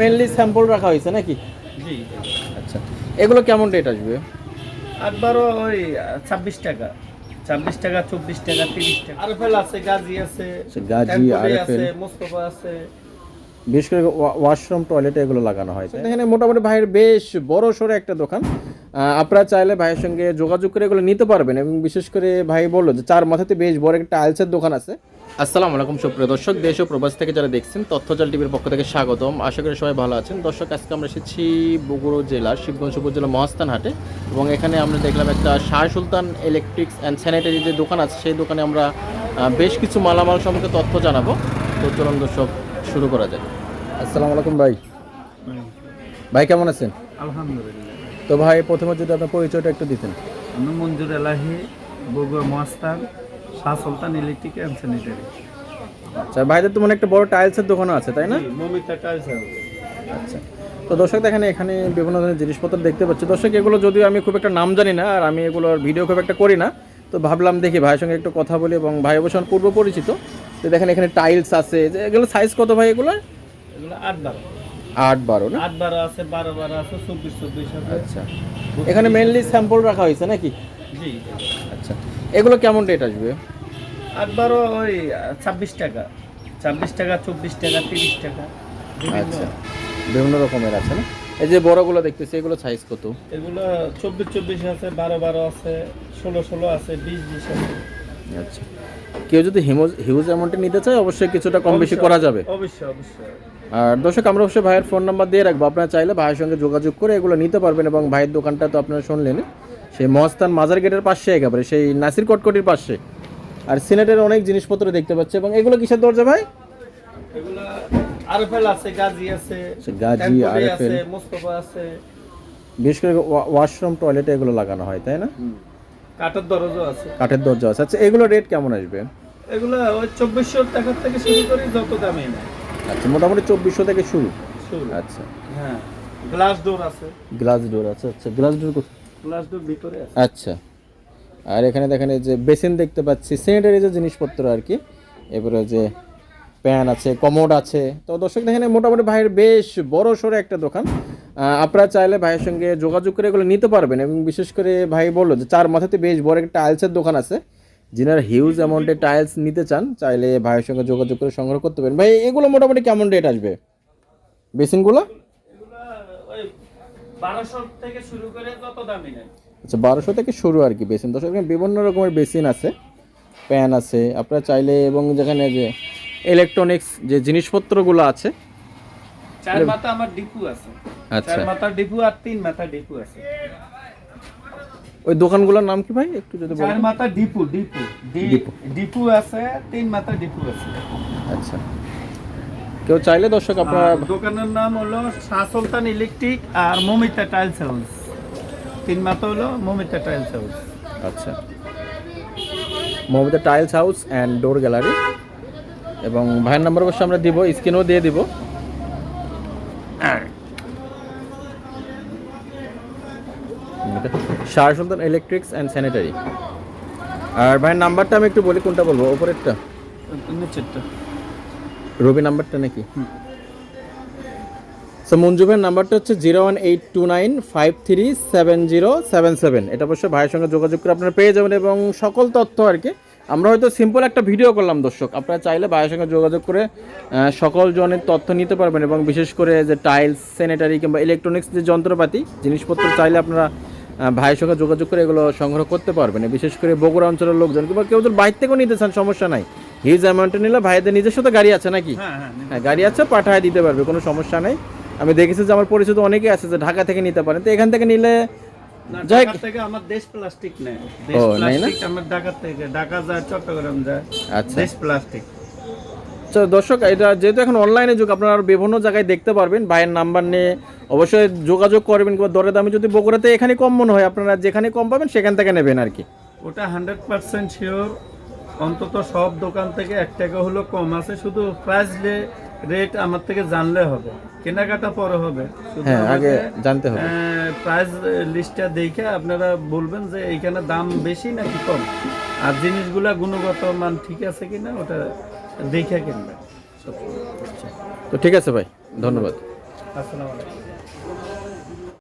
Mainly sample রাখা হয়েছে নাকি? জি। আচ্ছা, এগুলো কেমন রেট আসবে? 8-12 ওই 26 টাকা, 26 টাকা, 24 টাকা, 30 টাকা। আরএফএল আছে, গাজী আছে, গাজী, টেম্পোরি আরএফএল, আছে, মোস্তফা আছে। বিশেষ করে ওয়াশরুম টয়লেটে এগুলো লাগানো হয়। এখানে মোটামুটি ভাইয়ের বেশ বড় সড়ো একটা দোকান। আপনারা চাইলে ভাইয়ের সঙ্গে যোগাযোগ করে এগুলো নিতে পারবেন। এবং বিশেষ করে ভাই বললো যে 4 মাথাতে বেশ বড় একটা টাইলসের দোকান আছে। আসসালামু আলাইকুম সুপ্রিয় দর্শক, দেশ ও প্রবাস থেকে যারা দেখছেন তথ্যজাল টিভির পক্ষ থেকে স্বাগতম। আশা করি সবাই ভালো আছেন। দর্শক, আজকে আমরা এসেছি বগুড়া জেলার শিবগঞ্জ উপজেলা মহাস্থান হাটে, এবং এখানে আমরা দেখলাম একটা শাহ সুলতান ইলেকট্রিক্স অ্যান্ড স্যানিটারি যে দোকান আছে, সেই দোকানে আমরা বেশ কিছু মালামাল সম্পর্কে তথ্য জানাবো। তো চলুন দর্শক, শুরু করা যায়। আসসালামু আলাইকুম ভাই। ভাই কেমন আছেন? আলহামদুলিল্লাহ। তো ভাই প্রথমে যদি আপনার পরিচয়টা একটু দিতেন। আমি মঞ্জুর এলাহি, বগুড়া মহাস্থান, শাহ সুলতান ইলেকট্রিক অ্যান্ড স্যানিটারি। আচ্ছা, ভাইদের তো মানে একটা বড় টাইলসের দোকানও আছে, তাই না? Mamita tiles house. আচ্ছা, তো দর্শক দেখেন এখানে বিভিন্ন ধরনের জিনিসপত্র দেখতে পাচ্ছি। দর্শক, এগুলো যদিও আমি খুব একটা নাম জানি না, আর আমি এগুলোর ভিডিও খুব একটা করি না, তো ভাবলাম দেখি ভাইয়ের সঙ্গে একটু কথা বলি, এবং ভাই অবশ্য আমার পূর্ব পরিচিত। তো দেখেন এখানে টাইলস আছে, যে এগুলো সাইজ কত ভাই? এগুলো 8-12, 8-12 না? 8-12 আছে, 12-12 আছে, 24-24 আছে। আচ্ছা, এখানে মেনলি স্যাম্পল রাখা হয়েছে নাকি? জি। আচ্ছা, এগুলো কেমন রেট আসবে? 8-12 ওই 26 টাকা, 26 টাকা, 24 টাকা, 30 টাকা। আচ্ছা, বিভিন্ন রকমের আছে না? এই যে বড়গুলো দেখতেছি, এগুলো সাইজ কত? এগুলো 24-24 আছে, 12-12 আছে, 16-16 আছে, 20-20 আছে। আচ্ছা, কেউ যদি হিউজ অ্যামাউন্টে নিতে চায় অবশ্যই কিছুটা কম বেশি করা যাবে। অবশ্যই অবশ্যই। আর দর্শক, আমরা অবশ্যই ভাইয়ের ফোন নাম্বার দিয়ে রাখবো, আপনারা চাইলে ভাইয়ের সঙ্গে যোগাযোগ করে এগুলো নিতে পারবেন। এবং ভাইয়ের দোকানটা তো আপনারা শুনলেন, সেই মহাস্থান মাজার গেটের পাশে, একেবারে সেই নাসির কটকটির পাশে। আর সিনেটের অনেক জিনিসপত্র দেখতে পাচ্ছে। এবং এগুলো কিসের দরজা ভাই? এগুলো আরএফএল আছে, গাজী আছে, গাজী, টেম্পোরি আরএফএল, আছে, মোস্তফা আছে। বিশেষ করে ওয়াশরুম টয়লেটে এগুলো লাগানো হয়, তাই না? কাঠের দরজা আছে। কাঠের দরজা আছে। আচ্ছা, এগুলো রেট কেমন আসবে? এগুলো ওই 2400 টাকা থেকে শুরু করি, যত দামে না। আচ্ছা, মোটামুটি 2400 থেকে শুরু। শুরু। আচ্ছা, হ্যাঁ, গ্লাস ডোর আছে। গ্লাস ডোর আছে। আচ্ছা, গ্লাস ডোর গ্লাস ডোর ভিতরে আছে। আচ্ছা, আর এখানে দেখেন এই যে বেসিন দেখতে পাচ্ছি, স্যানিটারি যে জিনিসপত্র আর কি। এবারে যে প্যান আছে, কমোড আছে। তো দর্শক দেখেন মোটামুটি ভাইয়ের বেশ বড় সড়ো একটা দোকান। আপনারা চাইলে ভাইয়ের সঙ্গে যোগাযোগ করে এগুলো নিতে পারবেন। এবং বিশেষ করে ভাই বললো যে 4 মাথাতে বেশ বড় একটা টাইলসের দোকান আছে। যিনারা হিউজ অ্যামাউন্টে টাইলস নিতে চান, চাইলে ভাইয়ের সঙ্গে যোগাযোগ করে সংগ্রহ করতে পারেন। ভাই এগুলো মোটামুটি কেমন রেট আসবে বেসিনগুলো? এগুলো ওই 1200 থেকে শুরু করে যত দামে নেই। আচ্ছা, 1200 থেকে শুরু আর কি বেসিন। দর্শক, এখানে বিভিন্ন রকমের বেসিন আছে, প্যান আছে, আপনারা চাইলে। এবং যেখানে যে ইলেকট্রনিক্স যে জিনিসপত্রগুলো আছে, 4 মাথা আমার ডিপু আছে। আচ্ছা, 4 মাথা ডিপু আর 3 মাথা ডিপু আছে। ওই দোকানগুলোর নাম কি ভাই একটু যদি 4 বলেন? মাথা ডিপু ডিপু। ডিপু আছে, 3 মাথা ডিপু আছে। আচ্ছা, কেউ চাইলে দর্শক আপনারা। দোকানের নাম হলো শাহ সুলতান ইলেকট্রিক আর মমিতা টাইলস হাউস। 3 মাথা হলো মমিতা টাইলস হাউস। আচ্ছা, Mamata tiles house and door gallery. এবং ভাইয়ের নাম্বার অবশ্য আমরা দিব, স্ক্রিনেও দিয়ে দিব। শাহ সুলতান ইলেকট্রিক্স অ্যান্ড স্যানিটারি। আর ভাইয়ের নাম্বারটা আমি একটু বলি, কোনটা বলবো? ওপরেরটা, নিচেরটা রবি নাম্বারটা নাকি? সো মঞ্জু ভাইয়ের নাম্বারটা হচ্ছে 01829537077। এটা অবশ্যই ভাইয়ের সঙ্গে যোগাযোগ করে আপনারা পেয়ে যাবেন, এবং সকল তথ্য আর কি। আমরা হয়তো সিম্পল একটা ভিডিও করলাম দর্শক, আপনারা চাইলে ভাইয়ের সঙ্গে যোগাযোগ করে সকল জনের তথ্য নিতে পারবেন। এবং বিশেষ করে যে টাইলস, স্যানিটারি কিংবা ইলেকট্রনিক্স যে যন্ত্রপাতি জিনিসপত্র চাইলে আপনারা ভাইয়ের সঙ্গে যোগাযোগ করে এগুলো সংগ্রহ করতে পারবেন। বিশেষ করে বগুড়া অঞ্চলের লোকজন কিংবা কেউ যদি বাইরে থেকেও নিতে চান, সমস্যা নাই। হিউজ অ্যামাউন্টে নিলে ভাইদের নিজস্ব তো গাড়ি আছে নাকি? হ্যাঁ, গাড়ি আছে, পাঠায় দিতে পারবে, কোনো সমস্যা নেই। আমি দেখেছি যে আমার পরিচিত অনেকেই আছে যে ঢাকা থেকে নিতে পারেন। তো এখান থেকে নিলে ঢাকা থেকে আমার দেশ প্লাস্টিক নেয়। দেশ প্লাস্টিক আমার ঢাকা থেকে, ঢাকা যায়, চট্টগ্রাম যায়। আচ্ছা, দেশ প্লাস্টিক। তো দর্শক, এটা যেহেতু এখন অনলাইনে যুগ, আপনারা আরো বিভিন্ন জায়গায় দেখতে পারবেন। ভাইয়ের নাম্বার নিয়ে অবশ্যই যোগাযোগ করবেন, কিংবা দরে দামে যদি বগুড়াতে এখানে কম মনে হয়, আপনারা যেখানে কম পাবেন সেখান থেকে নেবেন আর কি। ওটা 100% শিওর। অন্তত সব দোকান থেকে 1 টাকা হলো কম আছে। শুধু প্রাইস রেট আমার থেকে জানলে হবে, কেনাকাটা পরে হবে। হ্যাঁ, আগে জানতে হবে। প্রাইস লিস্টটা দেখে আপনারা বলবেন যে এইখানে দাম বেশি নাকি কম, আর জিনিসগুলা গুণগত মান ঠিক আছে কিনা ওটা দেখে কিনবেন। তো ঠিক আছে ভাই, ধন্যবাদ। আসসালামু আলাইকুম।